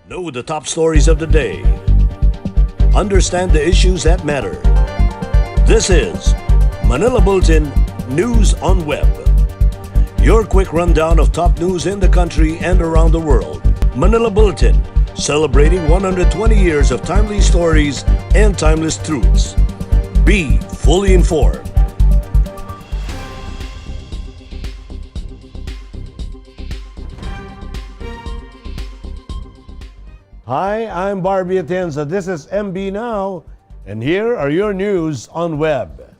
Know the top stories of the day. Understand the issues that matter. This is Manila Bulletin News on Web. Your quick rundown of top news in the country and around the world. Manila Bulletin, celebrating 120 years of timely stories and timeless truths. Be fully informed. Hi, I'm Barbie Atienza. This is MB Now, and here are your news on web.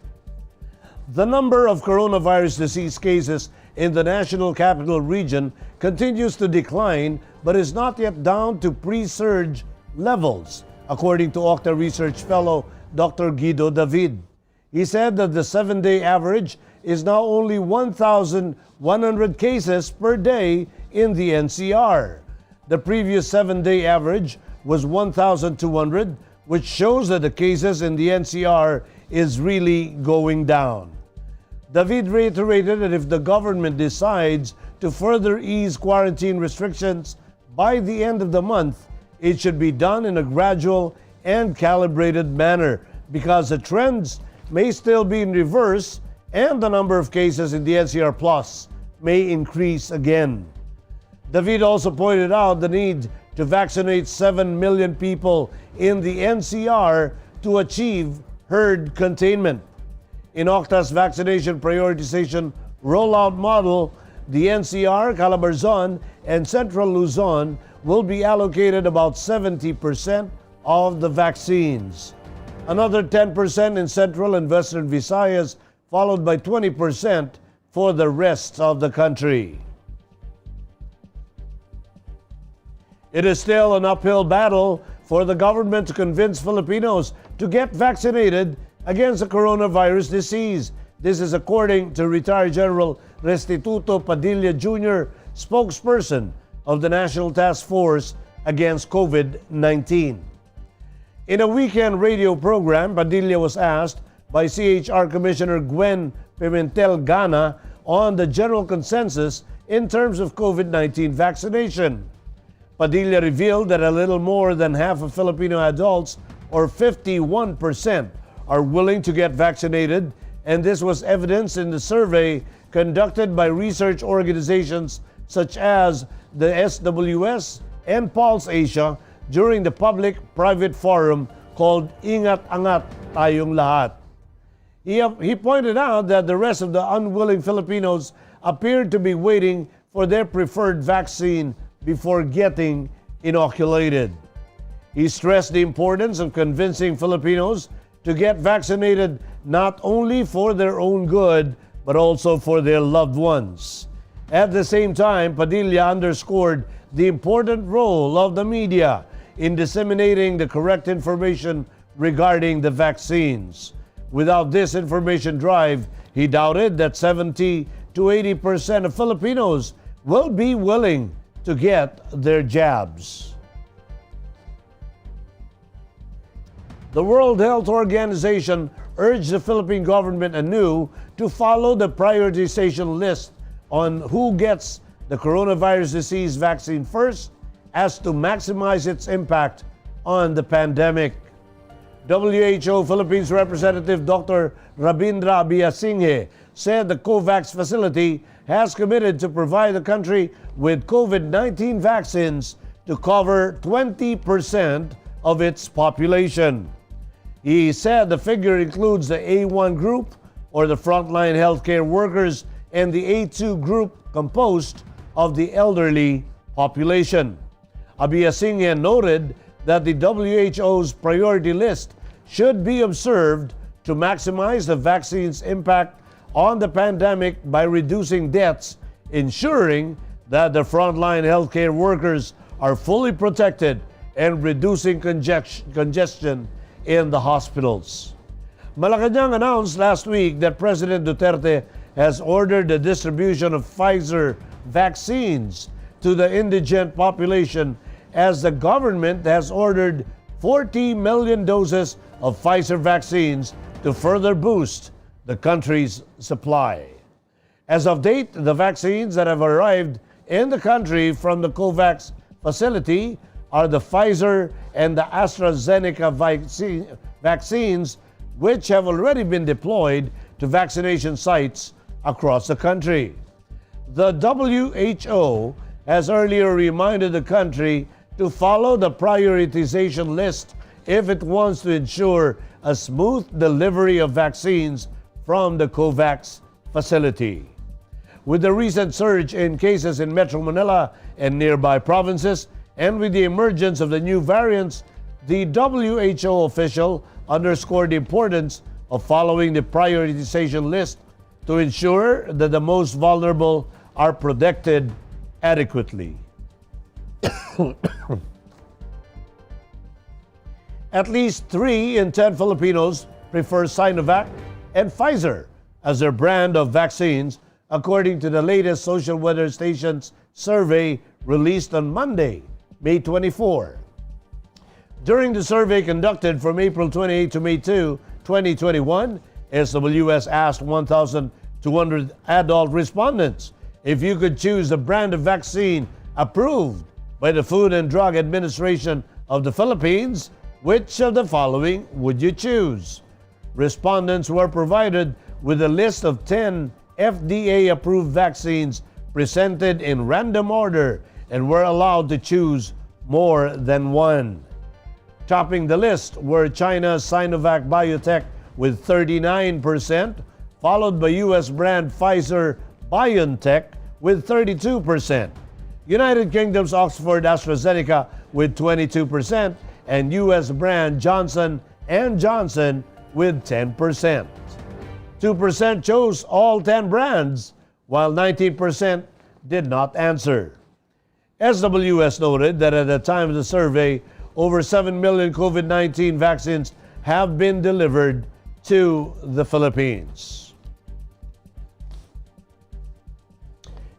The number of coronavirus disease cases in the National Capital Region continues to decline but is not yet down to pre-surge levels, according to Octa research fellow Dr. Guido David. He said that the 7-day average is now only 1,100 cases per day in the NCR. The previous 7-day average was 1,200, which shows that the cases in the NCR is really going down. David reiterated that if the government decides to further ease quarantine restrictions by the end of the month, it should be done in a gradual and calibrated manner because the trends may still be in reverse and the number of cases in the NCR Plus may increase again. David also pointed out the need to vaccinate 7 million people in the NCR to achieve herd containment. In Octa's vaccination prioritization rollout model, the NCR, Calabarzon, and Central Luzon will be allocated about 70% of the vaccines. Another 10% in Central and Western Visayas, followed by 20% for the rest of the country. It is still an uphill battle for the government to convince Filipinos to get vaccinated against the coronavirus disease. This is according to retired General Restituto Padilla Jr., spokesperson of the National Task Force against COVID-19. In a weekend radio program, Padilla was asked by CHR Commissioner Gwen Pimentel Gana on the general consensus in terms of COVID-19 vaccination. Padilla revealed that a little more than half of Filipino adults, or 51%, are willing to get vaccinated, and this was evidenced in the survey conducted by research organizations such as the SWS and Pulse Asia during the public-private forum called Ingat Angat Tayong Lahat. He pointed out that the rest of the unwilling Filipinos appeared to be waiting for their preferred vaccine before getting inoculated. He stressed the importance of convincing Filipinos to get vaccinated not only for their own good, but also for their loved ones. At the same time, Padilla underscored the important role of the media in disseminating the correct information regarding the vaccines. Without this information drive, he doubted that 70 to 80% of Filipinos will be willing to get their jabs. The World Health Organization urged the Philippine government anew to follow the prioritization list on who gets the coronavirus disease vaccine first as to maximize its impact on the pandemic. WHO Philippines representative Dr. Rabindra Abiyasinghe said the COVAX facility has committed to provide the country with COVID-19 vaccines to cover 20% of its population. He said the figure includes the A1 group, or the frontline healthcare workers, and the A2 group composed of the elderly population. Abiyasinghe noted that the WHO's priority list should be observed to maximize the vaccine's impact on the pandemic by reducing deaths, ensuring that the frontline healthcare workers are fully protected, and reducing congestion in the hospitals. Malacanang announced last week that President Duterte has ordered the distribution of Pfizer vaccines to the indigent population, as the government has ordered 40 million doses of Pfizer vaccines to further boost the country's supply. As of date, the vaccines that have arrived in the country from the COVAX facility are the Pfizer and the AstraZeneca vaccines, which have already been deployed to vaccination sites across the country. The WHO has earlier reminded the country to follow the prioritization list if it wants to ensure a smooth delivery of vaccines from the COVAX facility. With the recent surge in cases in Metro Manila and nearby provinces, and with the emergence of the new variants, the WHO official underscored the importance of following the prioritization list to ensure that the most vulnerable are protected adequately. At least 3 in 10 Filipinos prefer Sinovac and Pfizer as their brand of vaccines, according to the latest social weather stations survey released on Monday, May 24. During the survey conducted from April 28 to May 2, 2021, SWS asked 1,200 adult respondents if you could choose the brand of vaccine approved by the Food and Drug Administration of the Philippines, which of the following would you choose? Respondents were provided with a list of 10 FDA-approved vaccines presented in random order and were allowed to choose more than one. Topping the list were China's Sinovac Biotech with 39%, followed by U.S. brand Pfizer-BioNTech with 32%, United Kingdom's Oxford AstraZeneca with 22%, and U.S. brand Johnson & Johnson with 10%. 2% chose all 10 brands, while 19% did not answer. SWS noted that at the time of the survey, over 7 million COVID-19 vaccines have been delivered to the Philippines.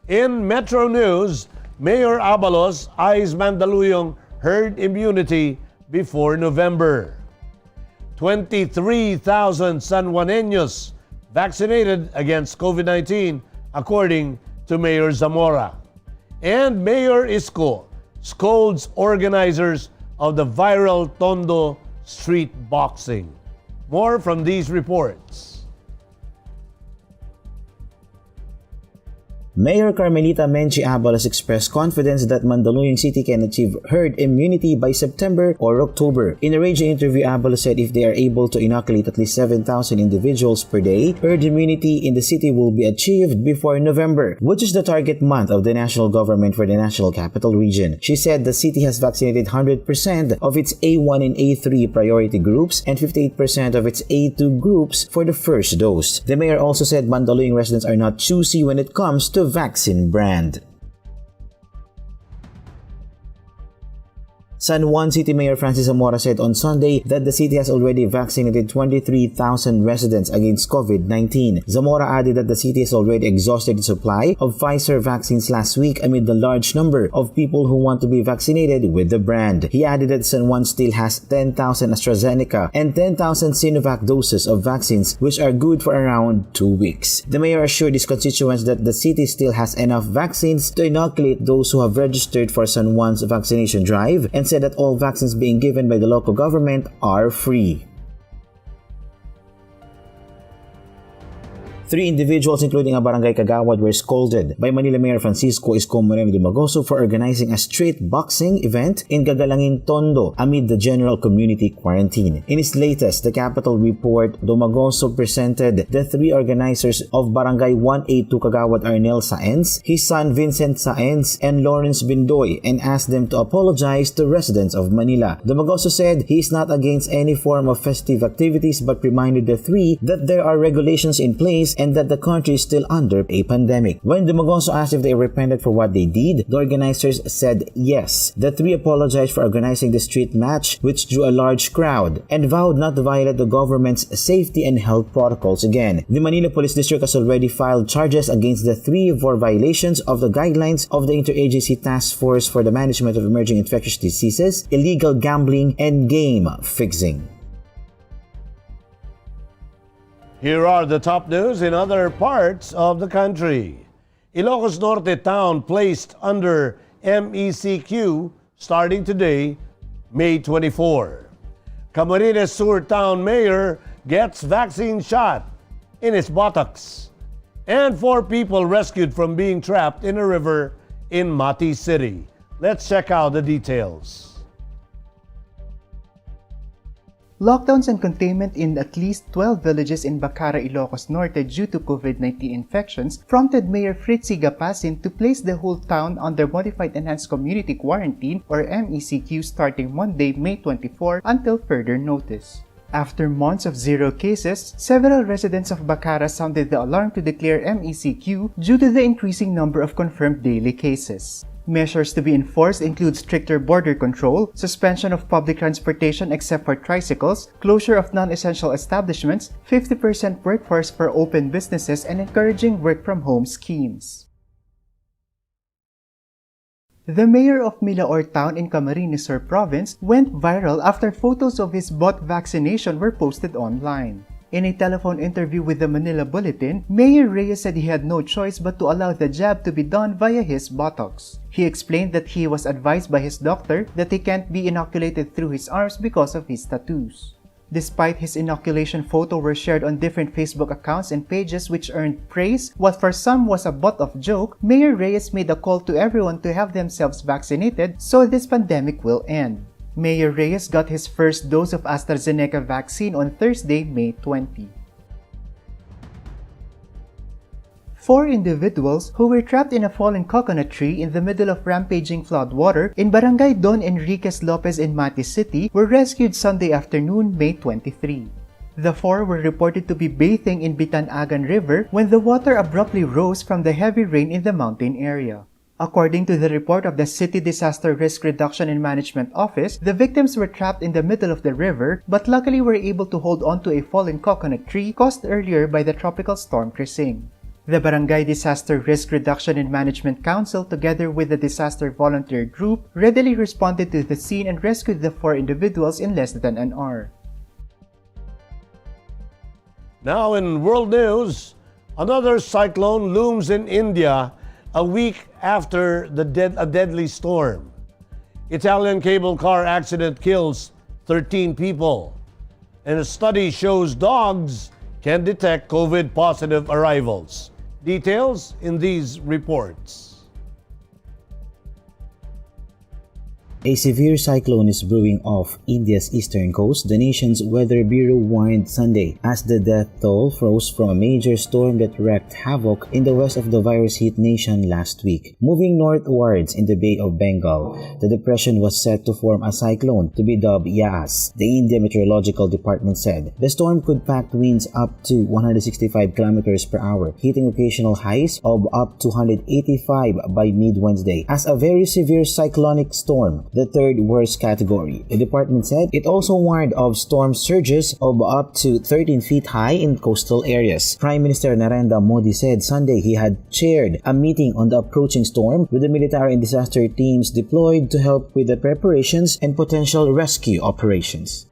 In Metro News, Mayor Abalos eyes Mandaluyong herd immunity before November. 23,000 San Juaneños vaccinated against COVID-19, according to Mayor Zamora. And Mayor Isko scolds organizers of the viral Tondo street boxing. More from these reports. Mayor Carmelita Menchi Abalos expressed confidence that Mandaluyong City can achieve herd immunity by September or October. In a radio interview, Abalos said if they are able to inoculate at least 7,000 individuals per day, herd immunity in the city will be achieved before November, which is the target month of the national government for the National Capital Region. She said the city has vaccinated 100% of its A1 and A3 priority groups and 58% of its A2 groups for the first dose. The mayor also said Mandaluyong residents are not choosy when it comes to vaccine brand. San Juan City Mayor Francis Zamora said on Sunday that the city has already vaccinated 23,000 residents against COVID-19. Zamora added that the city has already exhausted the supply of Pfizer vaccines last week amid the large number of people who want to be vaccinated with the brand. He added that San Juan still has 10,000 AstraZeneca and 10,000 Sinovac doses of vaccines, which are good for around 2 weeks. The mayor assured his constituents that the city still has enough vaccines to inoculate those who have registered for San Juan's vaccination drive, and said that all vaccines being given by the local government are free. 3 individuals, including a barangay kagawad, were scolded by Manila Mayor Francisco Isko for organizing a street boxing event in Gagalangin, Tondo amid the general community quarantine. In its latest, the Capital Report, Dumagoso presented the 3 organizers of Barangay 182 Kagawad Arnel Saenz, his son Vincent Saenz, and Lawrence Bindoy, and asked them to apologize to residents of Manila. Dumagoso said he is not against any form of festive activities but reminded the 3 that there are regulations in place and that the country is still under a pandemic. When Dumagoso asked if they repented for what they did, the organizers said yes. The 3 apologized for organizing the street match, which drew a large crowd, and vowed not to violate the government's safety and health protocols again. The Manila Police District has already filed charges against the 3 for violations of the guidelines of the Interagency Task Force for the Management of Emerging Infectious Diseases, illegal gambling, and game fixing. Here are the top news in other parts of the country. Ilocos Norte town placed under MECQ starting today, May 24. Camarines Sur Town Mayor gets vaccine shot in his buttocks. And 4 people rescued from being trapped in a river in Mati City. Let's check out the details. Lockdowns and containment in at least 12 villages in Bacara, Ilocos Norte due to COVID-19 infections prompted Mayor Fritzy Gapasin to place the whole town under Modified Enhanced Community Quarantine or MECQ starting Monday, May 24 until further notice. After months of 0 cases, several residents of Bacara sounded the alarm to declare MECQ due to the increasing number of confirmed daily cases. Measures to be enforced include stricter border control, suspension of public transportation except for tricycles, closure of non-essential establishments, 50% workforce for open businesses, and encouraging work-from-home schemes. The mayor of Milaor Town in Camarines Sur Province went viral after photos of his bot vaccination were posted online. In a telephone interview with the Manila Bulletin, Mayor Reyes said he had no choice but to allow the jab to be done via his buttocks. He explained that he was advised by his doctor that he can't be inoculated through his arms because of his tattoos. Despite his inoculation photo were shared on different Facebook accounts and pages which earned praise, what for some was a butt of joke, Mayor Reyes made a call to everyone to have themselves vaccinated so this pandemic will end. Mayor Reyes got his first dose of AstraZeneca vaccine on Thursday, May 20. 4 individuals who were trapped in a fallen coconut tree in the middle of rampaging floodwater in Barangay Don Enriquez Lopez in Mati City were rescued Sunday afternoon, May 23. The 4 were reported to be bathing in Bitan-Agan River when the water abruptly rose from the heavy rain in the mountain area. According to the report of the City Disaster Risk Reduction and Management Office, the victims were trapped in the middle of the river but luckily were able to hold on to a fallen coconut tree caused earlier by the tropical storm Krising. The Barangay Disaster Risk Reduction and Management Council, together with the Disaster Volunteer Group, readily responded to the scene and rescued the 4 individuals in less than an hour. Now in world news, another cyclone looms in India a week after a deadly storm. Italian cable car accident kills 13 people. And a study shows dogs can detect COVID-positive arrivals. Details in these reports. A severe cyclone is brewing off India's eastern coast, the nation's Weather Bureau warned Sunday, as the death toll rose from a major storm that wreaked havoc in the west of the virus-hit nation last week. Moving northwards in the Bay of Bengal, the depression was set to form a cyclone to be dubbed Yaas, the India Meteorological Department said. The storm could pack winds up to 165 kilometers per hour, hitting occasional highs of up to 185 by mid-Wednesday. As a very severe cyclonic storm, the third worst category. The department said it also warned of storm surges of up to 13 feet high in coastal areas. Prime Minister Narendra Modi said Sunday he had chaired a meeting on the approaching storm with the military and disaster teams deployed to help with the preparations and potential rescue operations.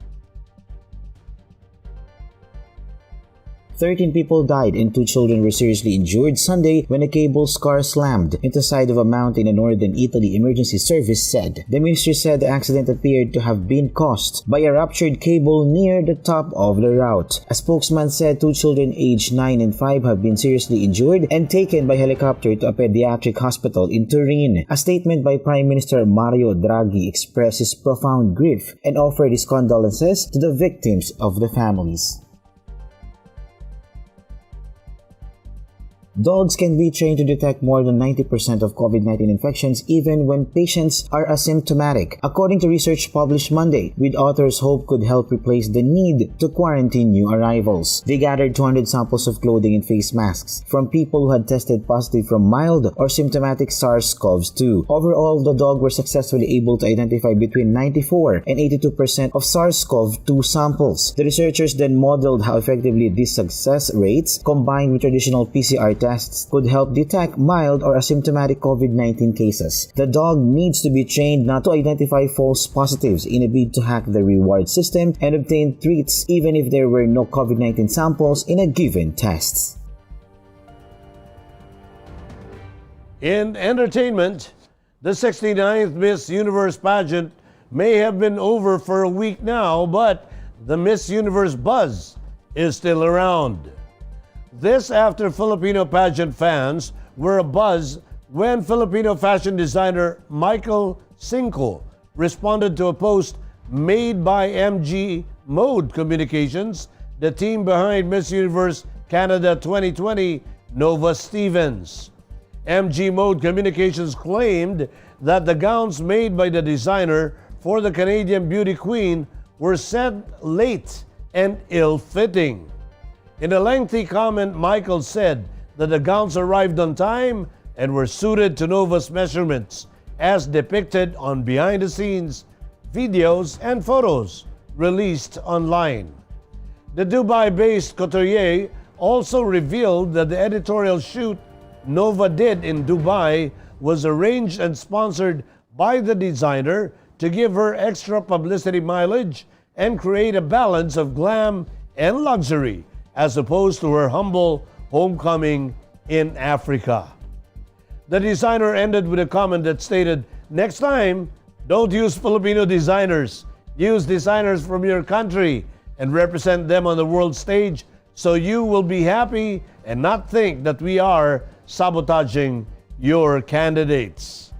13 people died and 2 children were seriously injured Sunday when a cable car slammed into the side of a mountain in northern Italy, emergency service said. The ministry said the accident appeared to have been caused by a ruptured cable near the top of the route. A spokesman said 2 children aged 9 and 5 have been seriously injured and taken by helicopter to a pediatric hospital in Turin. A statement by Prime Minister Mario Draghi expressed his profound grief and offered his condolences to the victims of the families. Dogs can be trained to detect more than 90% of COVID-19 infections even when patients are asymptomatic, according to research published Monday, with authors hope could help replace the need to quarantine new arrivals. They gathered 200 samples of clothing and face masks from people who had tested positive from mild or symptomatic SARS-CoV-2. Overall, the dogs were successfully able to identify between 94 and 82% of SARS-CoV-2 samples. The researchers then modeled how effectively these success rates, combined with traditional PCR tests, could help detect mild or asymptomatic COVID-19 cases. The dog needs to be trained not to identify false positives in a bid to hack the reward system and obtain treats even if there were no COVID-19 samples in a given test. In entertainment, The 69th Miss Universe pageant may have been over for a week now, but the Miss Universe buzz is still around. This after Filipino pageant fans were abuzz when Filipino fashion designer Michael Cinco responded to a post made by MG Mode Communications, the team behind Miss Universe Canada 2020, Nova Stevens. MG Mode Communications claimed that the gowns made by the designer for the Canadian beauty queen were sent late and ill-fitting. In a lengthy comment, Michael said that the gowns arrived on time and were suited to Nova's measurements, as depicted on behind-the-scenes videos and photos released online. The Dubai-based couturier also revealed that the editorial shoot Nova did in Dubai was arranged and sponsored by the designer to give her extra publicity mileage and create a balance of glam and luxury as opposed to her humble homecoming in Africa. The designer ended with a comment that stated, "Next time, don't use Filipino designers. Use designers from your country and represent them on the world stage so you will be happy and not think that we are sabotaging your candidates."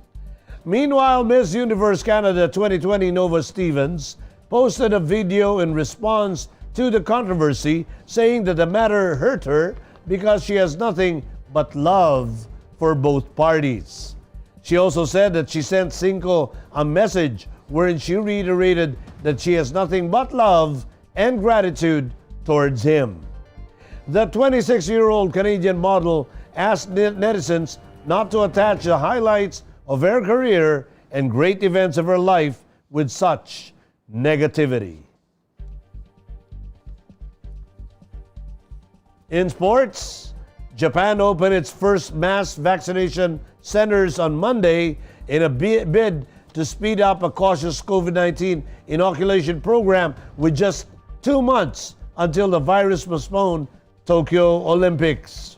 Meanwhile, Miss Universe Canada 2020 Nova Stevens posted a video in response to the controversy, saying that the matter hurt her because she has nothing but love for both parties. She also said that she sent Cinco a message wherein she reiterated that she has nothing but love and gratitude towards him. The 26-year-old Canadian model asked netizens not to attach the highlights of her career and great events of her life with such negativity. In sports, Japan opened its first mass vaccination centers on Monday in a bid to speed up a cautious COVID-19 inoculation program with just 2 months until the virus postponed Tokyo Olympics.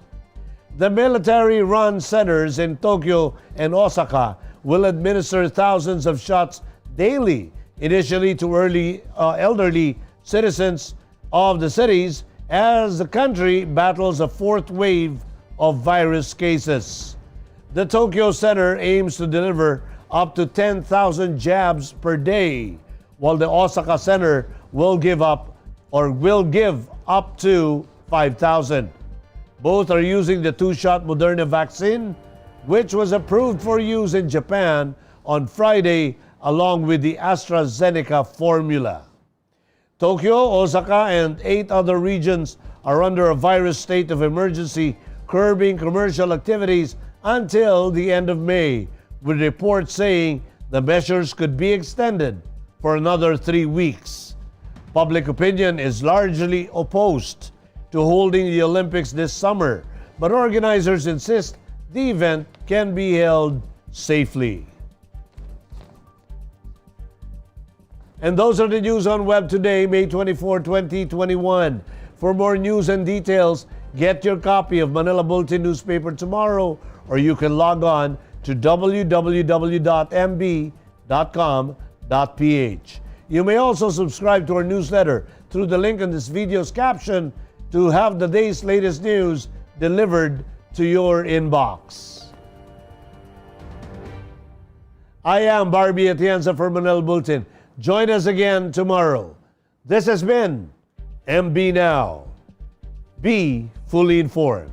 The military-run centers in Tokyo and Osaka will administer thousands of shots daily, initially to elderly citizens of the cities as the country battles a fourth wave of virus cases. The Tokyo Center aims to deliver up to 10,000 jabs per day, while the Osaka Center will give up to 5,000. Both are using the 2-shot Moderna vaccine, which was approved for use in Japan on Friday, along with the AstraZeneca formula. Tokyo, Osaka, and 8 other regions are under a virus state of emergency, curbing commercial activities until the end of May, with reports saying the measures could be extended for another 3 weeks. Public opinion is largely opposed to holding the Olympics this summer, but organizers insist the event can be held safely. And those are the news on Web today, May 24, 2021. For more news and details, get your copy of Manila Bulletin newspaper tomorrow, or you can log on to www.mb.com.ph. You may also subscribe to our newsletter through the link in this video's caption to have the day's latest news delivered to your inbox. I am Barbie Atienza for Manila Bulletin. Join us again tomorrow. This has been MB Now. Be fully informed.